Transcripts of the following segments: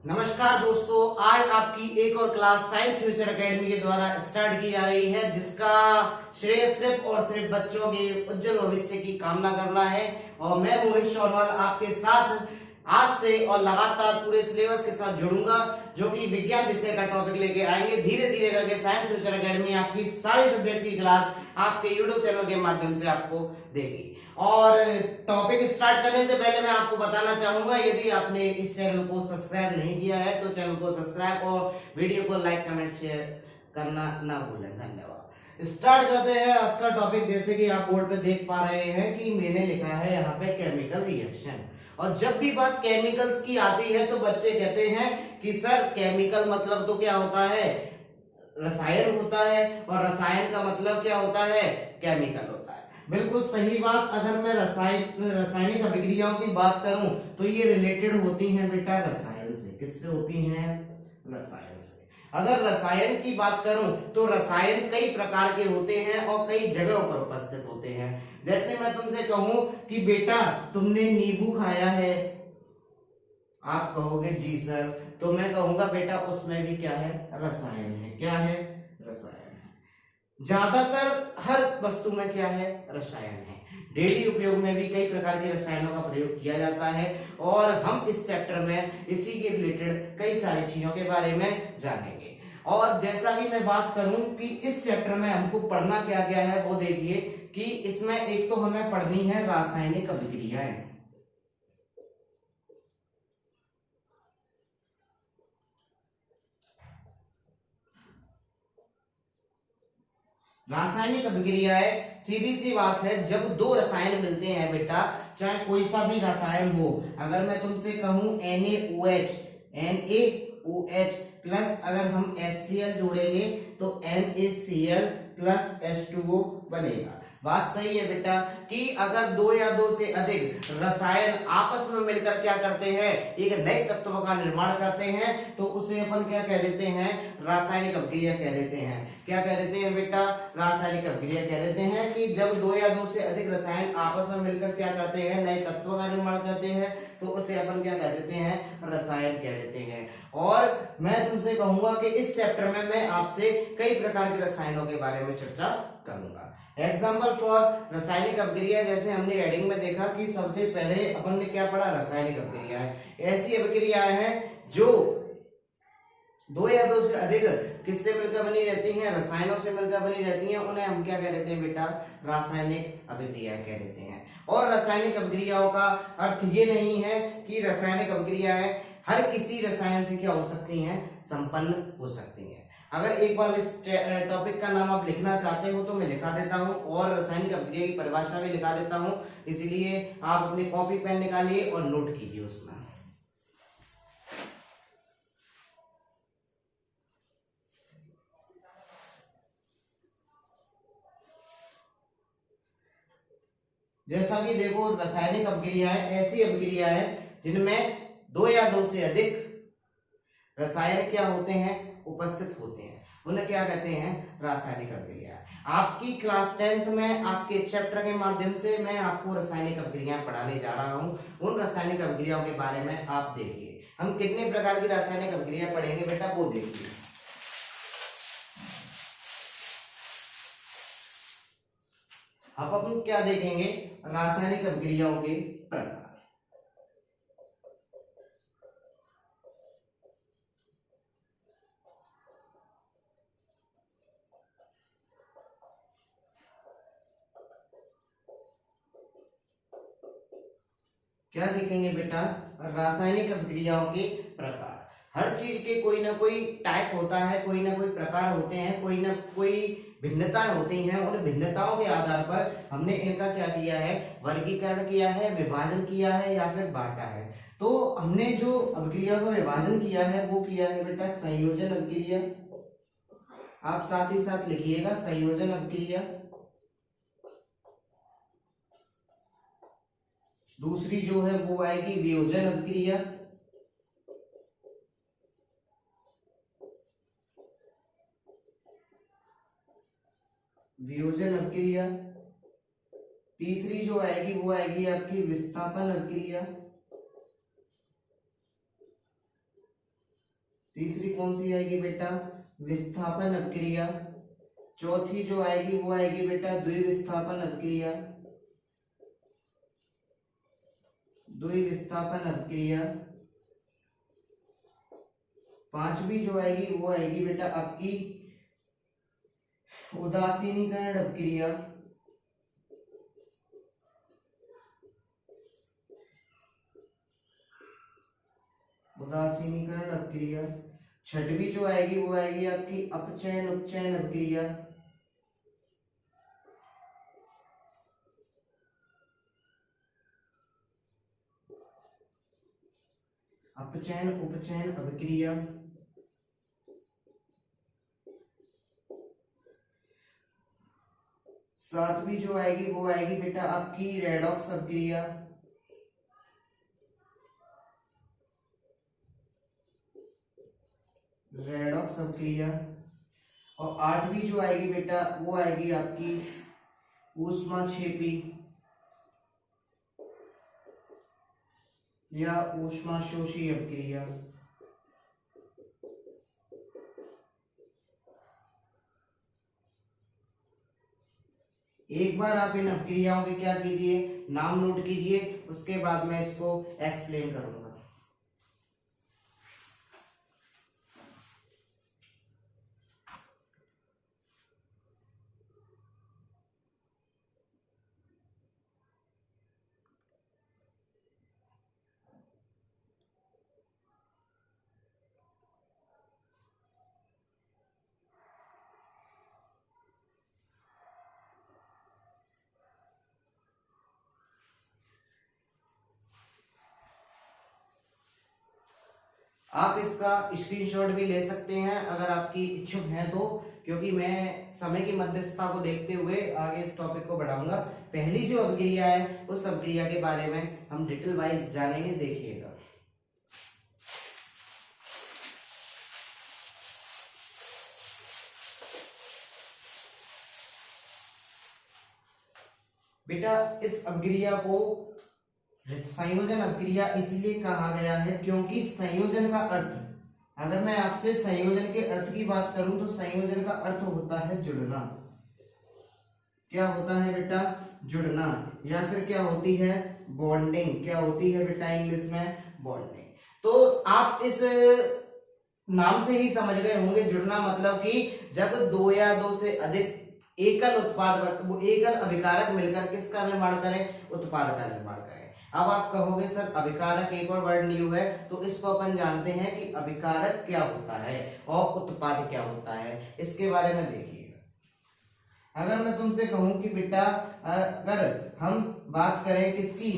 नमस्कार दोस्तों, आज आपकी एक और क्लास साइंस फ्यूचर एकेडमी के द्वारा स्टार्ट की जा रही है, जिसका श्रेय सिर्फ और सिर्फ बच्चों के उज्जवल भविष्य की कामना करना है। और मैं मोहित सोनवाल आपके साथ आज से और लगातार पूरे सिलेबस के साथ जुड़ूंगा, जो कि विज्ञान विषय का टॉपिक लेके आएंगे। धीरे धीरे करके साइंस फ्यूचर एकेडमी आपकी सारी सब्जेक्ट की क्लास आपके यूट्यूब चैनल के माध्यम से आपको देगी। और टॉपिक स्टार्ट करने से पहले मैं आपको बताना चाहूंगा, यदि आपने इस चैनल को सब्सक्राइब नहीं किया है तो चैनल को सब्सक्राइब और वीडियो को लाइक कमेंट शेयर करना ना भूलें। धन्यवाद। स्टार्ट करते हैं आज का टॉपिक। जैसे कि आप बोर्ड पे देख पा रहे हैं कि मैंने लिखा है यहाँ पे केमिकल रिएक्शन। और जब भी बात केमिकल्स की आती है तो बच्चे कहते हैं कि सर केमिकल मतलब तो क्या होता है, रसायन होता है, और रसायन का मतलब क्या होता है, केमिकल होता है। बिल्कुल सही बात। अगर मैं रासायनिक अभिक्रियाओं की बात करूं तो ये रिलेटेड होती हैं बेटा रसायन से। किससे होती हैं? रसायन से। अगर रसायन की बात करूं तो रसायन कई प्रकार के होते हैं और कई जगहों पर उपस्थित होते हैं। जैसे मैं तुमसे कहूं कि बेटा तुमने नींबू खाया है, आप कहोगे जी सर, तो मैं कहूंगा बेटा उसमें भी क्या है, रसायन है। क्या है? रसायन है। ज्यादातर हर वस्तु में क्या है, रसायन है। डेली उपयोग में भी कई प्रकार के रसायनों का प्रयोग किया जाता है, और हम इस चैप्टर में इसी के रिलेटेड कई सारी चीजों के बारे में जानेंगे। और जैसा कि मैं बात करूं कि इस चैप्टर में हमको पढ़ना क्या क्या है, वो देखिए कि इसमें एक तो हमें पढ़नी है रासायनिक अभिक्रियाएं। रासायनिक अभिक्रियाएं सीधी सी बात है, जब दो रसायन मिलते हैं बेटा, चाहे कोई सा भी रसायन हो। अगर मैं तुमसे कहूं NaOH प्लस अगर हम HCl जोड़ेंगे तो NaCl प्लस H2O बनेगा। बात सही है बेटा कि अगर दो या दो से अधिक रसायन आपस में मिलकर क्या करते हैं, एक नए तत्व का निर्माण करते हैं, तो उसे अपन क्या कह देते हैं, रासायनिक अभिक्रिया कह देते हैं। क्या कह देते हैं बेटा? रासायनिक अभिक्रिया कह देते हैं कि जब दो या दो से अधिक रसायन आपस में मिलकर क्या करते हैं, नए तत्व का निर्माण करते हैं, तो उसे अपन क्या कह देते हैं, रसायन कह देते हैं। और मैं तुमसे कहूंगा कि इस चैप्टर में मैं आपसे कई प्रकार के रसायनों के बारे में चर्चा करूंगा। एग्जाम्पल फॉर रासायनिक अभिक्रिया, जैसे हमने हेडिंग में देखा कि सबसे पहले अपन ने क्या पढ़ा, रासायनिक अभिक्रिया है। ऐसी अभिक्रियाएं हैं जो दो या दो से अधिक किससे मिलकर बनी रहती हैं, रसायनों से मिलकर बनी रहती हैं, उन्हें हम क्या कह देते हैं बेटा, रासायनिक अभिक्रिया कह देते हैं। और रासायनिक अभिक्रियाओं का अर्थ ये नहीं है कि रासायनिक अभिक्रियाएं हर किसी रसायन से क्या हो सकती हैं, संपन्न हो सकती हैं। अगर एक बार इस टॉपिक का नाम आप लिखना चाहते हो तो मैं लिखा देता हूं, और रासायनिक अभिक्रिया की परिभाषा भी लिखा देता हूं, इसलिए आप अपनी कॉपी पेन निकालिए और नोट कीजिए उसमें। जैसा कि देखो, रासायनिक अभिक्रियाएं ऐसी अभिक्रियाएं जिनमें दो या दो से अधिक रसायन क्या होते हैं, उपस्थित होते हैं, उन्हें क्या कहते हैं, रासायनिक अभिक्रिया। आपकी क्लास 10th में आपके चैप्टर के माध्यम से मैं आपको रासायनिक अभिक्रियाएं पढ़ाने जा रहा हूं। उन रासायनिक अभिक्रियाओं के बारे में आप देखिए। हम कितने प्रकार की रासायनिक अभिक्रिया पढ़ेंगे बेटा, वो देखिए। अब अपन क्या देखेंगे, रासायनिक अभिक्रियाओं के प्रकार। क्या देखेंगे बेटा, रासायनिक अभिक्रियाओं के प्रकार। हर चीज के कोई ना कोई टाइप होता है, कोई ना कोई प्रकार होते हैं, कोई ना कोई भिन्नताएं होती हैं। उन भिन्नताओं के आधार पर हमने इनका क्या किया है, वर्गीकरण किया है, विभाजन किया है या फिर बांटा है। तो हमने जो अभिक्रिया का विभाजन किया है वो किया है बेटा संयोजन अभिक्रिया। आप साथ ही साथ लिखिएगा संयोजन अभिक्रिया। दूसरी जो है वो आएगी वियोजन अभिक्रिया। वियोजन अभिक्रिया। तीसरी जो आएगी वो आएगी आपकी विस्थापन अभिक्रिया। तीसरी कौन सी आएगी बेटा? विस्थापन अपक्रिया। चौथी जो आएगी वो आएगी बेटा द्विविस्थापन अपक्रिया। द्विविस्थापन अपक्रिया। पांचवी जो आएगी वो आएगी बेटा आपकी उदासीनीकरण अपक्रिया। उदासीनीकरण अपक्रिया। छठवीं जो आएगी वो आएगी आपकी अपचयन उपचयन अपक्रिया। अपचयन उपचयन अपक्रिया। सातवीं जो आएगी वो आएगी बेटा आपकी रेडॉक्स अपक्रिया। रेडॉक्स अपक्रिया। और आठवीं जो आएगी बेटा वो आएगी आपकी ऊष्माक्षेपी या ऊष्माशोषी अपक्रिया। एक बार आप इन अपक्रियाओं के क्या कीजिए, नाम नोट कीजिए, उसके बाद मैं इसको एक्सप्लेन करूंगा। आप इसका स्क्रीनशॉट भी ले सकते हैं अगर आपकी इच्छुक हैं तो, क्योंकि मैं समय की मध्यस्थता को देखते हुए आगे इस टॉपिक को बढ़ाऊंगा। पहली जो अपक्रिया है उस अपक्रिया के बारे में हम डिटेल वाइज जानेंगे, देखिएगा। बेटा इस अपक्रिया को संयोजन अपक्रिया इसलिए कहा गया है क्योंकि संयोजन का अर्थ, अगर मैं आपसे संयोजन के अर्थ की बात करूं तो संयोजन का अर्थ होता है जुड़ना। क्या होता है बेटा? जुड़ना। या फिर क्या होती है? बॉन्डिंग। क्या होती है बेटा इंग्लिश में? बॉन्डिंग। तो आप इस नाम से ही समझ गए होंगे, जुड़ना मतलब कि जब दो या दो से अधिक एकल उत्पाद, एकल अभिकारक मिलकर किसका निर्माण करें? उत्पाद का निर्माण करें। अब आप कहोगे सर अभिकारक एक और वर्ड न्यू है, तो इसको अपन जानते हैं कि अभिकारक क्या होता है और उत्पाद क्या होता है, इसके बारे में देखिएगा। अगर मैं तुमसे कहूं कि बेटा अगर हम बात करें किसकी,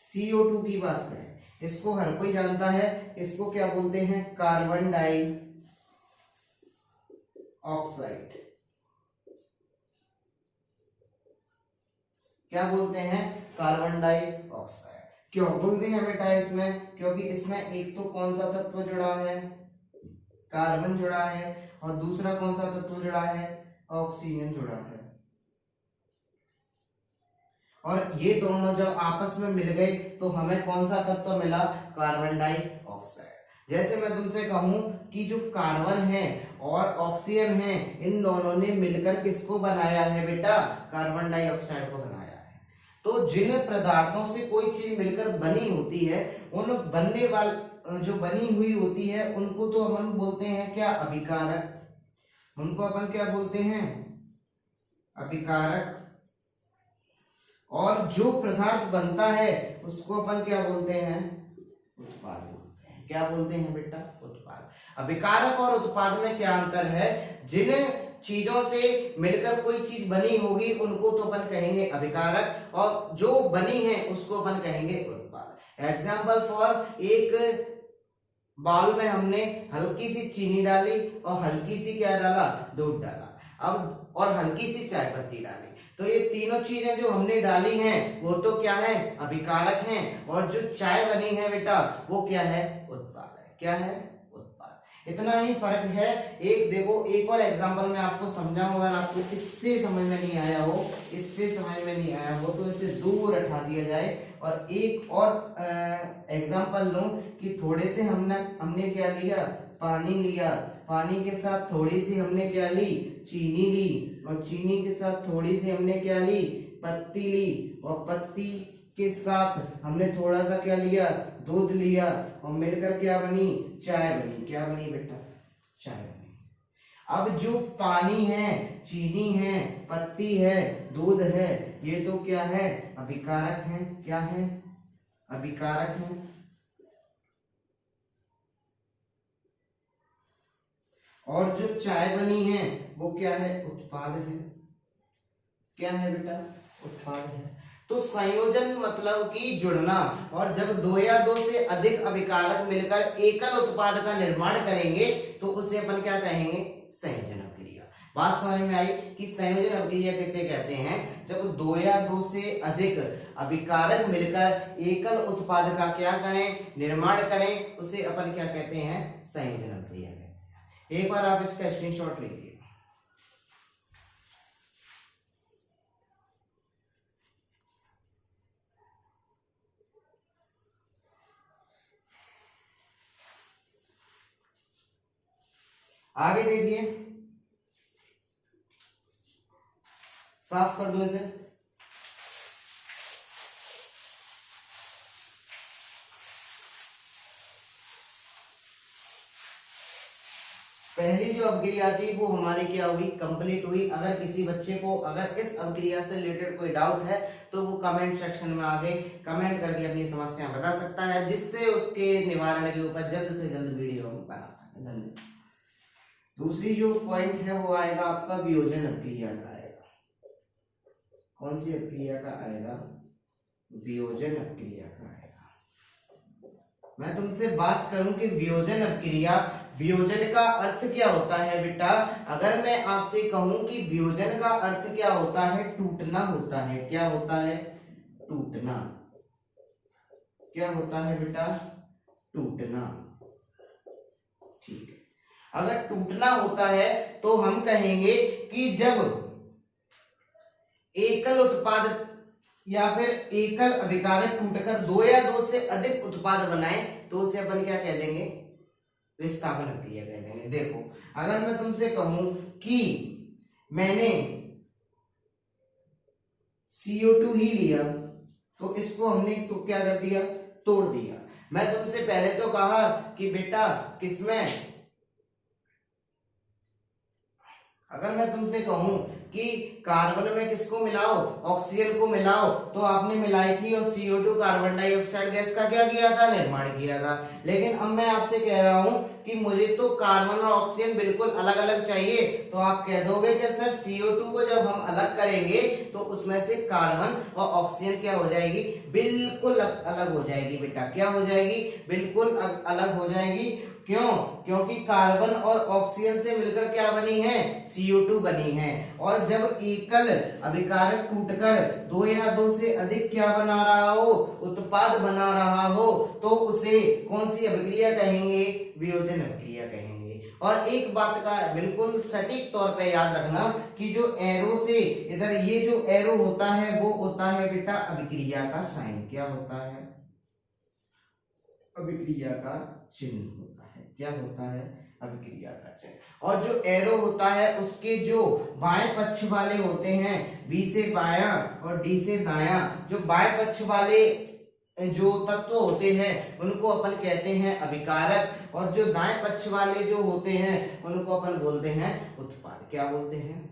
CO2 की बात करें, इसको हर कोई जानता है, इसको क्या बोलते हैं? Carbon dioxide. क्या बोलते हैं? Carbon dioxide. क्यों बोलते हैं बेटा इसमें? क्योंकि इसमें एक तो कौन सा तत्व जुड़ा है? कार्बन जुड़ा है, और दूसरा कौन सा तत्व जुड़ा है? ऑक्सीजन जुड़ा है। और ये दोनों जब आपस में मिल गए तो हमें कौन सा तत्व मिला? Carbon dioxide. जैसे मैं तुमसे कहूं कि जो कार्बन है और ऑक्सीजन है, इन दोनों ने मिलकर किसको बनाया है बेटा? कार्बन डाइऑक्साइड को बनाया है। तो जिन पदार्थों से कोई चीज मिलकर बनी होती है, उन बनने वाल जो बनी हुई होती है उनको तो हम बोलते हैं क्या? अभिकारक। उनको अपन क्या बोलते हैं? अभिकारक। और जो पदार्थ बनता है उसको अपन क्या बोलते हैं? उत्पाद बोलते हैं। क्या बोलते हैं बेटा? उत्पाद। अभिकारक और उत्पाद में क्या अंतर है? जिन चीजों से मिलकर कोई चीज बनी होगी उनको तो अपन कहेंगे अभिकारक, और जो बनी है उसको अपन कहेंगे उत्पाद। एग्जाम्पल फॉर, एक बाउल में हमने हल्की सी चीनी डाली और हल्की सी क्या डाला? दूध डाला, अब और हल्की सी चाय पत्ती डाली, तो ये तीनों चीजें जो हमने डाली हैं वो तो क्या है? अभिकारक हैं, और जो चाय बनी है बेटा वो क्या है? उत्पाद है। क्या है? उत्पाद। इतना ही फर्क है। एक देखो, एक और एग्जांपल मैं आपको समझाऊंगा, अगर आपको इससे समझ में नहीं आया हो, इससे समझ में नहीं आया हो तो इसे दूर हटा दिया जाए। और एक और एग्जांपल लूं कि थोड़े से हमने क्या लिया, पानी लिया, पानी के साथ थोड़ी सी हमने क्या ली, चीनी ली, और चीनी के साथ थोड़ी सी हमने क्या ली, पत्ती ली, और पत्ती के साथ हमने थोड़ा सा क्या लिया, दूध लिया, और मिलकर क्या बनी, चाय बनी। क्या बनी बेटा, चाय बनी। अब जो पानी है, चीनी है, पत्ती है, दूध है, ये तो क्या है, अभिकारक है। क्या है, अभिकारक है। और जो चाय बनी है वो क्या है, उत्पाद है। क्या है बेटा, उत्पाद है। तो संयोजन मतलब कि जुड़ना, और जब दो या दो से अधिक अभिकारक मिलकर एकल उत्पाद का निर्माण करेंगे तो उसे अपन क्या कहेंगे, संयोजन अभिक्रिया। बात समझ में आई कि संयोजन अभिक्रिया किसे कहते हैं, जब दो या दो से अधिक अभिकारक मिलकर एकल उत्पाद का क्या करें, निर्माण करें, उसे अपन क्या कहते हैं, संयोजन अभिक्रिया कहते हैं। एक बार आप इसका स्क्रीनशॉट लीजिए। आगे देखिए, साफ कर दो इसे। पहली जो अभिक्रिया थी वो हमारी क्या हुई, कंप्लीट हुई। अगर किसी बच्चे को अगर इस अभिक्रिया से रिलेटेड कोई डाउट है तो वो कमेंट सेक्शन में आगे कमेंट करके अपनी समस्या बता सकता है, जिससे उसके निवारण के ऊपर जल्द से जल्द वीडियो बना सके। धन्यवाद। दूसरी जो पॉइंट है वो आएगा आपका वियोजन अभिक्रिया का आएगा। कौन सी अभिक्रिया का आएगा, वियोजन अभिक्रिया का आएगा। मैं तुमसे बात करूं कि वियोजन अभिक्रिया, वियोजन का अर्थ क्या होता है बेटा। अगर मैं आपसे कहूं कि वियोजन का अर्थ क्या होता है, टूटना होता है। क्या होता है, टूटना। क्या होता है बेटा, टूटना। ठीक है, अगर टूटना होता है तो हम कहेंगे कि जब एकल उत्पाद या फिर एकल अभिकारक टूटकर दो या दो से अधिक उत्पाद बनाए तो उसे अपन क्या कह देंगे, विस्थापन अभिक्रिया कह देंगे। देखो, अगर मैं तुमसे कहूं कि मैंने CO2 ही लिया तो इसको हमने तो क्या कर दिया, तोड़ दिया। मैं तुमसे पहले तो कहा कि बेटा किसमें, अगर मैं तुमसे कहूं कि कार्बन में किसको मिलाओ, ऑक्सीजन को मिलाओ, तो आपने मिलाई थी और CO2 कार्बन डाइऑक्साइड गैस का क्या किया था, निर्माण किया था। लेकिन अब मैं आपसे कह रहा हूं कि मुझे तो कार्बन और ऑक्सीजन बिल्कुल अलग अलग चाहिए, तो आप कह दोगे कि सर CO2 को जब हम अलग करेंगे तो उसमें से कार्बन और ऑक्सीजन क्या हो जाएगी, बिल्कुल अलग हो जाएगी बेटा। क्या हो जाएगी, बिल्कुल अलग हो जाएगी। क्यों, क्योंकि कार्बन और ऑक्सीजन से मिलकर क्या बनी है, CO2 बनी है। और जब एकल अभिकारक टूटकर दो या दो से अधिक क्या बना रहा हो, उत्पाद बना रहा हो, तो उसे कौन सी अभिक्रिया कहेंगे, वियोजन अभिक्रिया कहेंगे। और एक बात का बिल्कुल सटीक तौर पे याद रखना कि जो एरो से इधर ये जो एरो होता है वो होता है बेटा अभिक्रिया का साइन। क्या होता है, अभिक्रिया का चिन्ह होता है। क्या होता है, अभिक्रिया का चिन्ह। और जो एरो होता है उसके जो बाएं पक्ष वाले होते हैं, बी से बायां और डी से दायां, जो बाएं पक्ष वाले जो तत्व होते हैं उनको अपन कहते हैं अभिकारक, और जो दाएं पक्ष वाले जो होते हैं उनको अपन बोलते हैं उत्पाद। क्या बोलते हैं,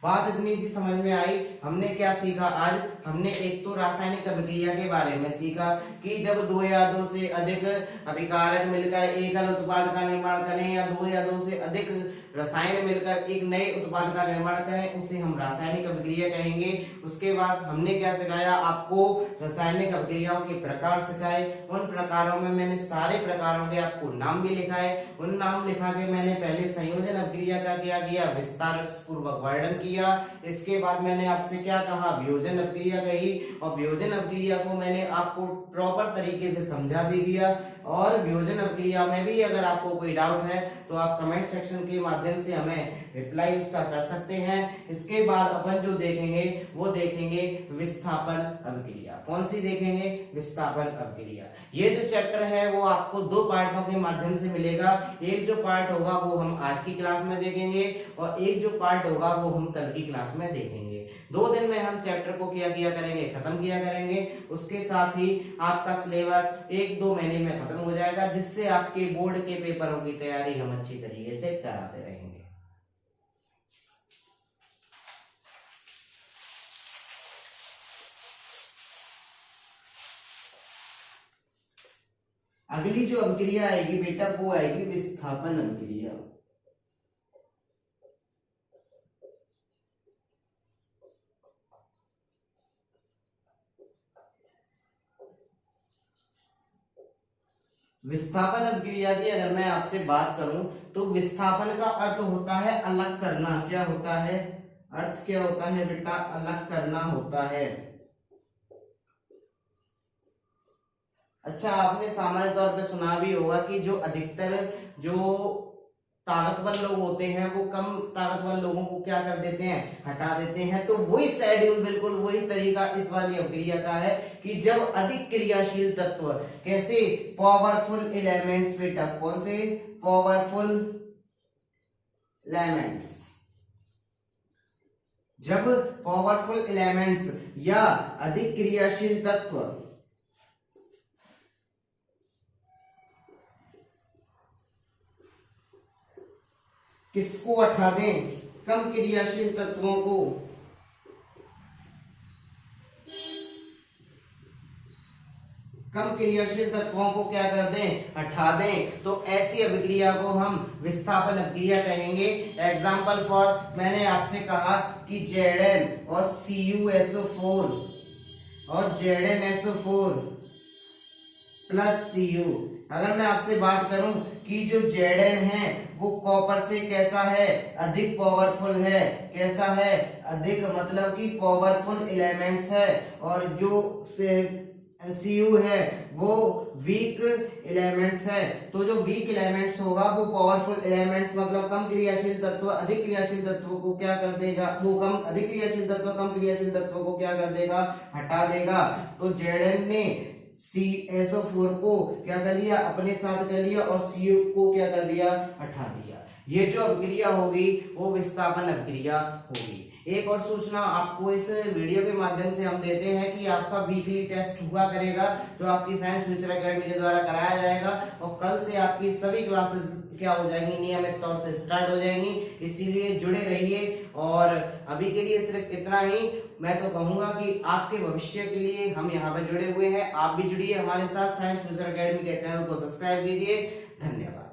बात इतनी सी समझ में आई। हमने क्या सीखा आज, हमने एक तो रासायनिक अभिक्रिया के बारे में सीखा कि जब दो या दो से अधिक अभिकारक मिलकर एकल उत्पाद का निर्माण करें या दो से अधिक रसायन मिलकर एक नए उत्पाद का निर्माण करें, उसे हम रासायनिक अभिक्रिया कहेंगे। उसके बाद हमने क्या सिखाया आपको, रासायनिक अभिक्रियाओं के प्रकार सिखाए। उन प्रकारों में मैंने सारे प्रकारों के आपको नाम भी लिखाए। उन नाम लिखा के मैंने पहले संयोजन अभिक्रिया का क्या किया, विस्तार पूर्वक वर्णन किया। इसके बाद मैंने आपसे क्या कहा, वियोजन अभिक्रिया कही, और वियोजन अभिक्रिया को मैंने आपको प्रॉपर तरीके से समझा भी दिया। और वियोजन अभिक्रिया में भी अगर आपको कोई डाउट है तो आप कमेंट सेक्शन के माध्यम से हमें रिप्लाई उसका कर सकते हैं। इसके बाद अपन जो देखेंगे वो देखेंगे विस्थापन अभिक्रिया। कौन सी देखेंगे, विस्थापन अभिक्रिया। ये जो चैप्टर है वो आपको 2 पार्टों के माध्यम से मिलेगा। एक जो पार्ट होगा वो हम आज की क्लास में देखेंगे और एक जो पार्ट होगा वो हम कल की क्लास में देखेंगे। 2 दिन में हम चैप्टर को क्या किया करेंगे, खत्म किया करेंगे। उसके साथ ही आपका सिलेबस 1-2 महीने में खत्म हो जाएगा, जिससे आपके बोर्ड के पेपरों की तैयारी हम अच्छी तरीके से कराते रहेंगे। अगली जो अभिक्रिया आएगी बेटा वो आएगी विस्थापन अभिक्रिया। विस्थापन अभिक्रिया की अगर मैं आपसे बात करूं तो विस्थापन का अर्थ होता है अलग करना। क्या होता है, अर्थ क्या होता है बेटा, अलग करना होता है। अच्छा, आपने सामान्य तौर पे सुना भी होगा कि जो अधिकतर जो ताकतवर लोग होते हैं वो कम ताकतवर लोगों को क्या कर देते हैं, हटा देते हैं। तो वही शेड्यूल, बिल्कुल वही तरीका इस वाली अभिक्रिया का है कि जब अधिक क्रियाशील तत्व, कैसे, पावरफुल एलिमेंट्स बेटा, कौन से, पावरफुल एलिमेंट्स, जब पावरफुल एलिमेंट्स या अधिक क्रियाशील तत्व किसको हटा दें, कम क्रियाशील तत्वों को, कम क्रियाशील तत्वों को क्या कर दें, हटा दें, तो ऐसी अभिक्रिया को हम विस्थापन अभिक्रिया कहेंगे। एग्जाम्पल फॉर, मैंने आपसे कहा कि Zn और CuSO4 और ZnSO4 प्लस Cu। अगर मैं आपसे बात करूं कि जो Zn है वो कॉपर से कैसा है, अधिक पावरफुल है। कैसा है, अधिक, मतलब कि पावरफुल एलिमेंट्स है। और जो Cu है वो वीक एलिमेंट्स है। तो जो वीक एलिमेंट्स होगा वो पावरफुल एलिमेंट्स, मतलब कम क्रियाशील तत्व अधिक क्रियाशील तत्व को क्या कर देगा, वो कम अधिक क्रियाशील तत्व कम क्रियाशील तत्व को क्या कर देगा, हटा देगा। तो Zn ने CSO4 को क्या कर लिया, अपने साथ कर लिया, और Cu को क्या कर दिया, हटा दिया। ये जो अभिक्रिया होगी वो विस्थापन अभिक्रिया होगी। एक और सूचना आपको इस वीडियो के माध्यम से हम देते हैं कि आपका वीकली टेस्ट हुआ करेगा, जो आपकी साइंस फ्यूचर एकेडमी के द्वारा कराया जाएगा। और कल से आपकी सभी क्लासेस क्या हो जाएंगी, नियमित तौर से स्टार्ट हो जाएंगी। इसीलिए जुड़े रहिए। और अभी के लिए सिर्फ इतना ही। मैं तो कहूंगा कि आपके भविष्य के लिए हम यहाँ पे जुड़े हुए हैं, आप भी जुड़िए हमारे साथ। साइंस फ्यूचर एकेडमी के चैनल को सब्सक्राइब कीजिए। धन्यवाद।